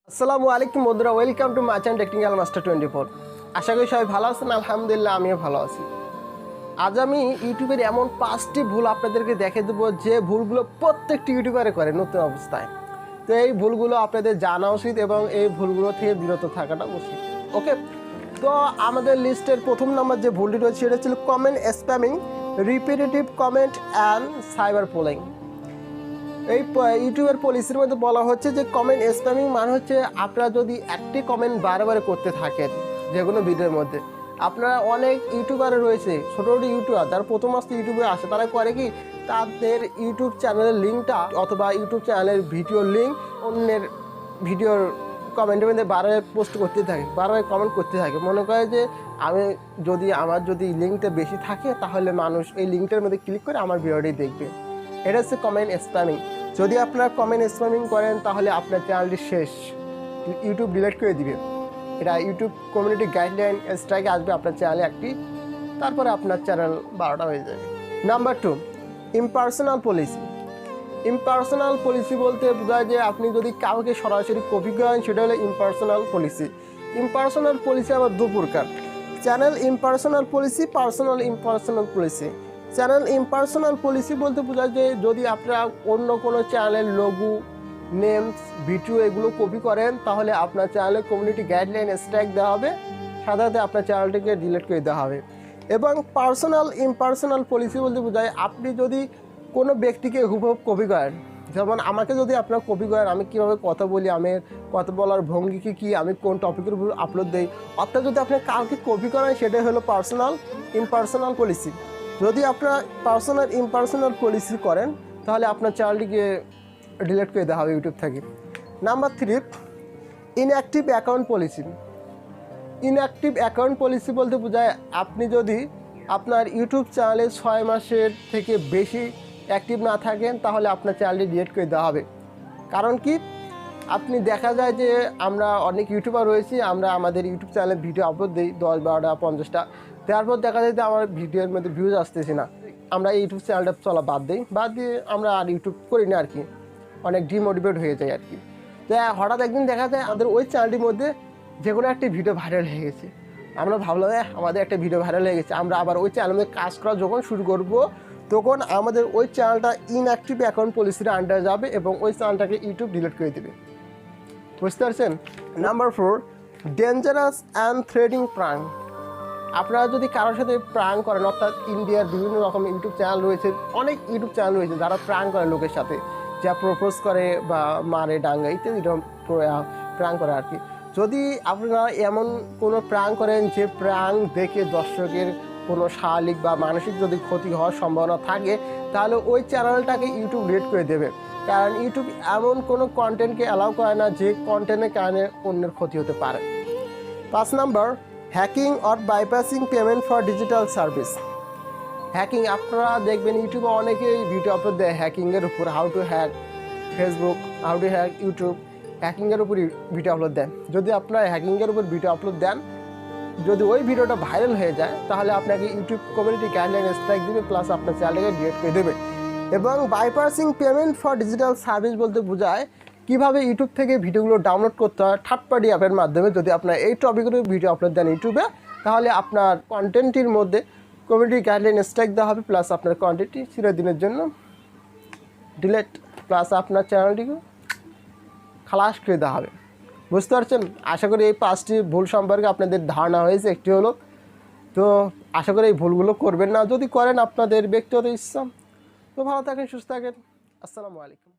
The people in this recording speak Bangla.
আসসালামু আলাইকুম বন্ধুরা, welcome to my channel technical master 24। আশা করি সবাই ভালো আছেন। আলহামদুলিল্লাহ আমিও ভালো আছি। আজ আমি ইউটিউবের এমন 5টি ভুল আপনাদেরকে দেখে দেবো যে ভুলগুলো প্রত্যেকটি ইউটিউবারে করে নতুন অবস্থায়। তো এই ভুলগুলো আপনাদের জানা উচিত এবং এই ভুলগুলো থেকে বিরত থাকাটা উচিত। ওকে, তো আমাদের লিস্টের প্রথম নাম্বার যে ভুলটি রয়েছে সেটা ছিল comment spamming, repetitive comment and cyber polling. এই ইউটিউবের পলিসির মধ্যে বলা হচ্ছে যে কমেন্ট স্প্যামিং মানে হচ্ছে আপনারা যদি একটি কমেন্ট বারে করতে থাকেন যে কোনো ভিডিওর মধ্যে, আপনারা অনেক ইউটিউবারে রয়েছে ছোটো ছোটো ইউটিউবার যারা প্রথম আসতে ইউটিউবে আসে, তারা করে কি তাদের ইউটিউব চ্যানেলের লিঙ্কটা অথবা ইউটিউব চ্যানেলের ভিডিওর লিঙ্ক অন্যের ভিডিওর কমেন্টের মধ্যে বারবার পোস্ট করতে থাকে, বারবার কমেন্ট করতে থাকে। মনে করে যে আমার যদি লিঙ্কটা বেশি থাকে তাহলে মানুষ এই লিঙ্কটার মধ্যে ক্লিক করে আমার ভিডিওটি দেখবে। এটা হচ্ছে কমেন্ট স্প্যামিং। যদি আপনারা কমেন্ট স্প্যামিং করেন তাহলে আপনার চ্যানেলটি শেষ, ইউটিউব ডিলিট করে দিবে। এটা ইউটিউব কমিউনিটি গাইডলাইন স্ট্রাইকে আসবে আপনার চ্যানেলে একটি, তারপরে আপনার চ্যানেল 12টা হয়ে যাবে। Number 2, impersonal policy. Impersonal policy বলতে বোঝায় যে আপনি যদি কাউকে সরাসরি কপি করেন সেটা হলো ইমপার্সোনাল পলিসি। ইমপার্সোনাল পলিসি আবার দু প্রকার: channel impersonal policy, personal impersonal policy. Channel impersonal policy বলতে বোঝায় যে যদি আপনারা অন্য কোনো চ্যানেলের লোগো, নেমস, ভিডিও এগুলো কপি করেন তাহলে আপনার চ্যানেলের কমিউনিটি গাইডলাইন স্ট্রাইক দেওয়া হবে, সাধারণত আপনার চ্যানেলটিকে ডিলিট করে দেওয়া হবে। এবং পার্সোনাল ইমপার্সোনাল পলিসি বলতে বোঝায় আপনি যদি কোনো ব্যক্তিকে হুবহু কপি করেন, যেমন আমাকে যদি আপনারা কপি করেন, আমি কীভাবে কথা বলি, আমি কথা বলার ভঙ্গি কী, আমি কোন টপিকের উপর আপলোড দিই, অর্থাৎ যদি আপনি কাউকে কপি করেন সেটাই হলো পার্সোনাল ইমপার্সোনাল পলিসি। যদি আপনারা পার্সোনাল ইমপার্সোনাল পলিসি করেন তাহলে আপনার চ্যানেলটিকে ডিলিট করে দেওয়া হবে ইউটিউব থেকে। Number 3, inactive account policy. Inactive account policy বলতে বোঝায় আপনি যদি আপনার ইউটিউব চ্যানেলে 6 মাসের থেকে বেশি অ্যাক্টিভ না থাকেন তাহলে আপনার চ্যানেলটি ডিলিট করে দেওয়া হবে। কারণ কি, আপনি দেখা যায় যে আমরা অনেক ইউটিউবার রয়েছি, আমরা আমাদের ইউটিউব চ্যানেলে ভিডিও আপলোড দিই 10, 12টা, 50টা, তারপর দেখা যায় যে আমার ভিডিওর মধ্যে ভিউজ আসতেছে না, আমরা ইউটিউব চ্যানেলটা চলা বাদ দিয়ে আমরা আর ইউটিউব করি না আর কি, অনেক ডিমোটিভেট হয়ে যায় আর কি। তো হঠাৎ একদিন দেখা যায় আমাদের ওই চ্যানেলটির মধ্যে যে কোনো একটি ভিডিও ভাইরাল হয়ে গেছে, আমরা ভাবলাম আমাদের একটা ভিডিও ভাইরাল হয়ে গেছে, আমরা আবার ওই চ্যানেলে কাজ করা যখন শুরু করব তখন আমাদের ওই চ্যানেলটা ইনঅ্যাক্টিভ অ্যাকাউন্ট পলিসির আন্ডারে যাবে এবং ওই চ্যানেলটাকে ইউটিউব ডিলিট করে দেবে। বুঝতে পারছেন? Number 4, dangerous and threading prank. আপনারা যদি কারোর সাথে প্রাঙ্ক করেন, অর্থাৎ ইন্ডিয়ার বিভিন্ন রকম ইউটিউব চ্যানেল রয়েছে, অনেক ইউটিউব চ্যানেল রয়েছে যারা প্রাঙ্ক করে লোকের সাথে, যা প্রপোজ করে বা মারে ডাঙ্গা ইত্যাদি প্রাঙ্ক করে আর কি। যদি আপনারা এমন কোনো প্রাঙ্ক করেন যে প্রাঙ্ক দেখে দর্শকের কোনো শারীরিক বা মানসিক যদি ক্ষতি হওয়ার সম্ভাবনা থাকে তাহলে ওই চ্যানেলটাকে ইউটিউব ডিলিট করে দেবে। কারণ ইউটিউব এমন কোনো কন্টেন্টকে অ্যালাউ করে না যে কন্টেন্টের কারণে অন্যের ক্ষতি হতে পারে। 5 number, hacking or bypassing payment for digital service. Hacking, আপনারা দেখবেন ইউটিউবে অনেকেই ভিডিও আপলোড দেয় হ্যাকিংয়ের উপর, how to hack Facebook, how to hack YouTube, হ্যাকিংয়ের উপরই ভিডিও আপলোড দেন। যদি আপনারা হ্যাকিংয়ের উপর ভিডিও আপলোড দেন, যদি ওই ভিডিওটা ভাইরাল হয়ে যায় তাহলে আপনাকে ইউটিউব কমিউনিটি গাইডলাইন স্ট্রাইক দেবে, প্লাস আপনার চ্যানেলটাকে ডিলিট করে দেবে। এবং বাইপাসিং পেমেন্ট ফর ডিজিটাল সার্ভিস বলতে বোঝায় কীভাবে ইউটিউব থেকে ভিডিওগুলো ডাউনলোড করতে হয় থার্ড পার্টি অ্যাপের মাধ্যমে। যদি আপনার এই টপিকের ভিডিও আপলোড দেন ইউটিউবে তাহলে আপনার কন্টেন্টটির মধ্যে কমিউনিটি গাইডলাইন স্ট্রাইক দেওয়া হবে, প্লাস আপনার কন্টেন্টটি চিরদিনের জন্য ডিলিট, প্লাস আপনার চ্যানেলটিকে খালাস করে দেওয়া হবে। বুঝতে পারছেন? আশা করি এই 5টি ভুল সম্পর্কে আপনাদের ধারণা হয়েছে, একটি হলো। তো আশা করি এই ভুলগুলো করবেন না, যদি করেন আপনাদের ব্যক্তিগত ইচ্ছা। তো ভালো থাকেন, সুস্থ থাকেন। আসসালামু আলাইকুম।